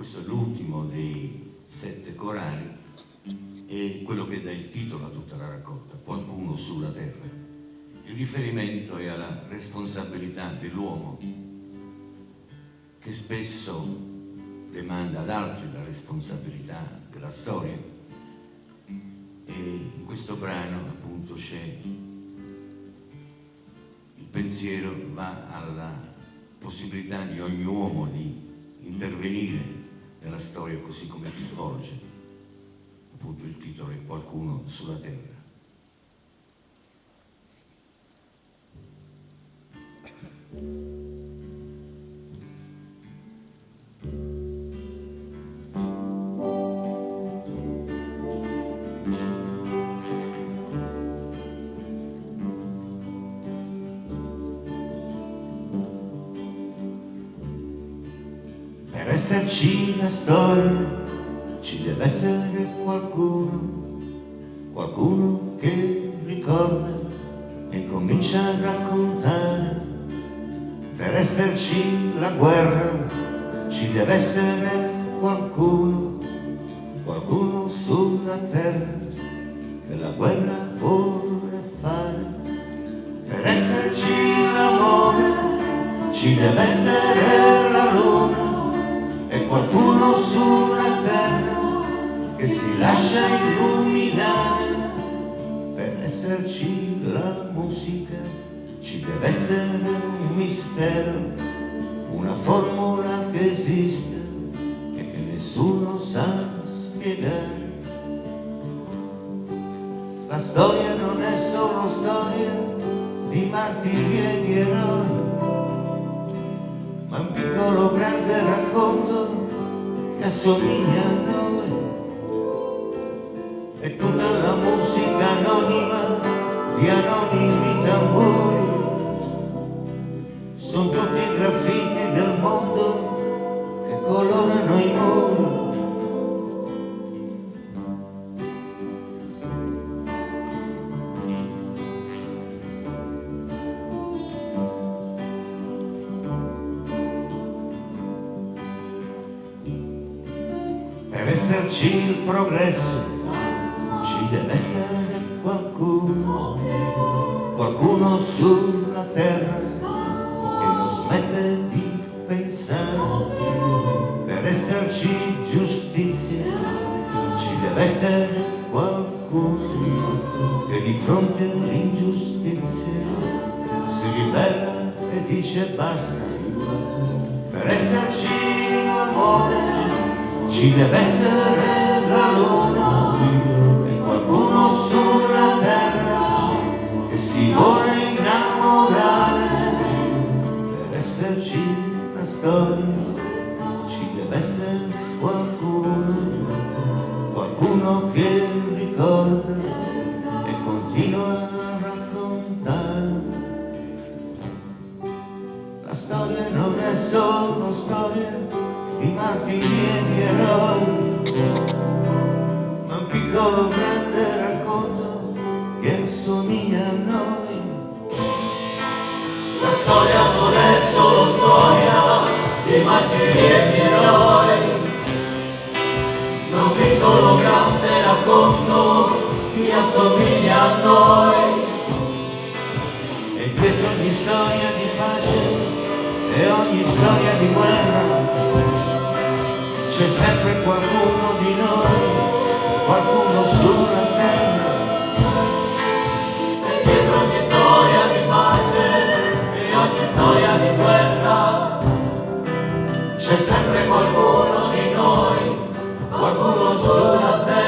questo è l'ultimo dei 7 corali e quello che dà il titolo a tutta la raccolta, Qualcuno sulla terra. Il riferimento è alla responsabilità dell'uomo che spesso demanda ad altri la responsabilità della storia, e in questo brano appunto c'è il pensiero, va alla possibilità di ogni uomo di intervenire nella storia così come si svolge. Appunto il titolo è Qualcuno sulla terra. Per esserci la storia ci deve essere qualcuno che ricorda e comincia a raccontare. Per esserci la guerra ci deve essere qualcuno sulla terra che la guerra vuole fare. Per esserci l'amore ci deve essere la luna e qualcuno sulla terra che si lascia illuminare. Per esserci la musica ci deve essere un mistero, una formula che esiste e che nessuno sa spiegare. La storia non è solo storia di martiri e di eroi, ma un piccolo grande racconto che assomiglia a noi. E tutta la musica anonima di anonimi tamburi sono tutti i graffiti del mondo che colorano i muri. Per esserci il progresso ci deve essere qualcuno sulla terra che non smette di pensare. Per esserci giustizia ci deve essere qualcuno che di fronte all'ingiustizia si ribella e dice basta. Per esserci l'amore ci deve essere la luna e qualcuno sulla terra che si vuole innamorare. Per esserci la storia ci deve essere qualcuno che ricorda e continua a raccontare. La storia non è solo storia di martiri e di eroi, ma un piccolo grande racconto che assomiglia a noi. La storia non è solo storia di martiri e di eroi, ma un piccolo grande racconto che assomiglia a noi. E dietro ogni storia di pace e ogni storia di guerra c'è sempre qualcuno di noi, qualcuno sulla terra. E dietro ogni storia di pace e ogni storia di guerra c'è sempre qualcuno di noi, qualcuno sulla terra.